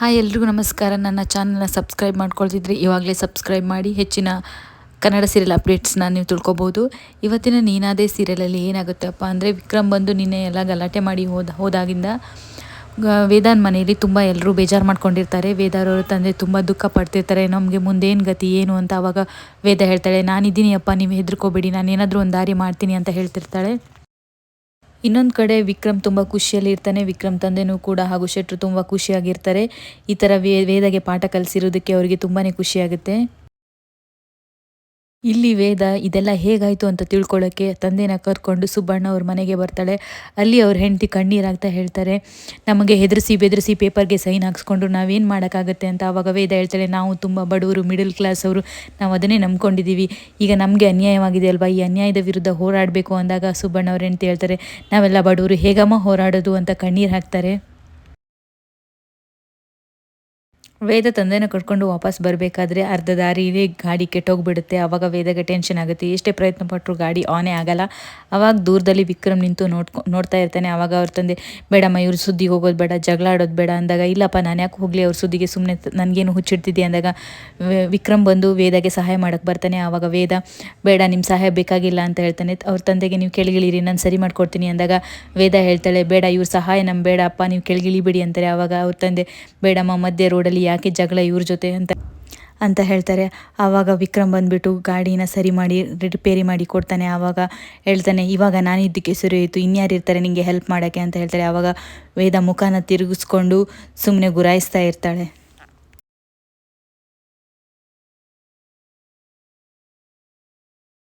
Hi ಎಲ್ರಿಗೂ ನಮಸ್ಕಾರ. ನನ್ನ ಚಾನಲ್ನ ಸಬ್ಸ್ಕ್ರೈಬ್ ಮಾಡ್ಕೊಳ್ತಿದ್ರೆ ಇವಾಗಲೇ ಸಬ್ಸ್ಕ್ರೈಬ್ ಮಾಡಿ ಹೆಚ್ಚಿನ ಕನ್ನಡ ಸೀರಿಯಲ್ ಅಪ್ಡೇಟ್ಸ್ನ ನೀವು ತಿಳ್ಕೊಬೋದು. ಇವತ್ತಿನ ನೀನಾದೇ ಸೀರಿಯಲಲ್ಲಿ ಏನಾಗುತ್ತಪ್ಪ ಅಂದರೆ ವಿಕ್ರಮ್ ಬಂದು ನಿನ್ನೆ ಎಲ್ಲ ಗಲಾಟೆ ಮಾಡಿ ಹೋದಾಗಿಂದ ವೇದಾನ್ ಮನೆಯಲ್ಲಿ ತುಂಬ ಎಲ್ಲರೂ ಬೇಜಾರು ಮಾಡ್ಕೊಂಡಿರ್ತಾರೆ. ವೇದಾರವ್ರ ತಂದೆ ತುಂಬ ದುಃಖ ಪಡ್ತಿರ್ತಾರೆ. ನಮಗೆ ಮುಂದೇನು ಗತಿ ಏನು ಅಂತ. ಆವಾಗ ವೇದ ಹೇಳ್ತಾಳೆ, ನಾನಿದ್ದೀನಿ ಅಪ್ಪ, ನೀವು ಹೆದರ್ಕೋಬೇಡಿ, ನಾನು ಏನಾದರೂ ಒಂದು ದಾರಿ ಮಾಡ್ತೀನಿ ಅಂತ ಹೇಳ್ತಿರ್ತಾಳೆ. ಇನ್ನೊಂದು ಕಡೆ ವಿಕ್ರಮ್ ತುಂಬ ಖುಷಿಯಲ್ಲಿ ಇರ್ತಾನೆ. ವಿಕ್ರಮ್ ತಂದೆನೂ ಕೂಡ ಹಾಗೂ ಶೆಟ್ರು ತುಂಬ ಖುಷಿಯಾಗಿರ್ತಾರೆ. ಈ ಥರ ವೇದಗೆ ಪಾಠ ಕಲಿಸಿರೋದಕ್ಕೆ ಅವರಿಗೆ ತುಂಬಾ ಖುಷಿಯಾಗುತ್ತೆ. ಇಲ್ಲಿ ವೇದ ಇದೆಲ್ಲ ಹೇಗಾಯಿತು ಅಂತ ತಿಳ್ಕೊಳ್ಳೋಕ್ಕೆ ತಂದೆನ ಕರ್ಕೊಂಡು ಸುಬ್ಬಣ್ಣ ಅವ್ರ ಮನೆಗೆ ಬರ್ತಾಳೆ. ಅಲ್ಲಿ ಅವ್ರ ಹೆಂಡತಿ ಕಣ್ಣೀರಾಗ್ತಾ ಹೇಳ್ತಾರೆ, ನಮಗೆ ಹೆದರಿಸಿ ಬೆದರಿಸಿ ಪೇಪರ್ಗೆ ಸೈನ್ ಹಾಕ್ಸ್ಕೊಂಡು ನಾವೇನು ಮಾಡೋಕ್ಕಾಗತ್ತೆ ಅಂತ. ಆವಾಗ ವೇದ ಹೇಳ್ತಾಳೆ, ನಾವು ತುಂಬ ಬಡವರು, ಮಿಡಲ್ ಕ್ಲಾಸ್ ಅವರು, ನಾವು ಅದನ್ನೇ ನಂಬ್ಕೊಂಡಿದ್ದೀವಿ. ಈಗ ನಮಗೆ ಅನ್ಯಾಯವಾಗಿದೆ ಅಲ್ವಾ, ಈ ಅನ್ಯಾಯದ ವಿರುದ್ಧ ಹೋರಾಡಬೇಕು ಅಂದಾಗ ಸುಬ್ಬಣ್ಣ ಅವ್ರ ಹೆಂಡತಿ ಹೇಳ್ತಾರೆ, ನಾವೆಲ್ಲ ಬಡವರು ಹೇಗಮ್ಮ ಹೋರಾಡೋದು ಅಂತ ಕಣ್ಣೀರು ಹಾಕ್ತಾರೆ. ವೇದ ತಂದೆನ ಕರ್ಕೊಂಡು ವಾಪಸ್ ಬರಬೇಕಾದ್ರೆ ಅರ್ಧ ದಾರಿಯಲ್ಲಿ ಗಾಡಿ ಕೆಟ್ಟೋಗ್ಬಿಡುತ್ತೆ. ಆವಾಗ ವೇದಗೆ ಟೆನ್ಷನ್ ಆಗುತ್ತೆ. ಎಷ್ಟೇ ಪ್ರಯತ್ನ ಪಟ್ಟರು ಗಾಡಿ ಆನೇ ಆಗಲ್ಲ. ಆವಾಗ ದೂರದಲ್ಲಿ ವಿಕ್ರಮ್ ನಿಂತು ನೋಡ್ತಾ ಇರ್ತಾನೆ. ಆವಾಗ ಅವ್ರ ತಂದೆ, ಬೇಡಮ್ಮ ಇವ್ರ ಸುದ್ದಿಗೆ ಹೋಗೋದು ಬೇಡ, ಜಗಳ ಆಡೋದು ಬೇಡ ಅಂದಾಗ, ಇಲ್ಲಪ್ಪ ನಾನು ಯಾಕೆ ಹೋಗಲಿ ಅವ್ರ ಸುದ್ದಿಗೆ, ಸುಮ್ಮನೆ ನನಗೇನು ಹುಚ್ಚಿಡ್ತಿದ್ದೆ ಅಂದಾಗ ವಿಕ್ರಮ್ ಬಂದು ವೇದಗೆ ಸಹಾಯ ಮಾಡೋಕ್ಕೆ ಬರ್ತಾನೆ. ಆವಾಗ ವೇದ, ಬೇಡ ನಿಮ್ಮ ಸಹಾಯ ಬೇಕಾಗಿಲ್ಲ ಅಂತ ಹೇಳ್ತಾನೆ. ಅವ್ರ ತಂದೆಗೆ, ನೀವು ಕೆಳಗಿಳಿರಿ, ನಾನು ಸರಿ ಮಾಡ್ಕೊಡ್ತೀನಿ ಅಂದಾಗ ವೇದ ಹೇಳ್ತಾಳೆ, ಬೇಡ ಇವ್ರ ಸಹಾಯ ನಮ್ಗೆ ಬೇಡ ಅಪ್ಪ, ನೀವು ಕೆಳಗಿಳಿಬೇಡಿ ಅಂತಾರೆ. ಆವಾಗ ಅವ್ರ ತಂದೆ, ಬೇಡಮ್ಮ ಮಧ್ಯೆ ರೋಡಲ್ಲಿ ಯಾಕೆ ಜಗಳ ಇವ್ರ ಜೊತೆ ಅಂತ ಹೇಳ್ತಾರೆ. ಆವಾಗ ವಿಕ್ರಮ್ ಬಂದುಬಿಟ್ಟು ಗಾಡಿನ ಸರಿ ಮಾಡಿ ರಿಪೇರಿ ಮಾಡಿ ಕೊಡ್ತಾನೆ. ಆವಾಗ ಹೇಳ್ತಾನೆ, ಇವಾಗ ನಾನಿದ್ದಕ್ಕೆ ಸರಿ ಹೋಯಿತು, ಇನ್ಯಾರು ಇರ್ತಾರೆ ನಿಮಗೆ ಹೆಲ್ಪ್ ಮಾಡೋಕ್ಕೆ ಅಂತ ಹೇಳ್ತಾರೆ. ಆವಾಗ ವೇದ ಮುಖನ ತಿರುಗಿಸ್ಕೊಂಡು ಸುಮ್ಮನೆ ಗುರಾಯಿಸ್ತಾ ಇರ್ತಾಳೆ.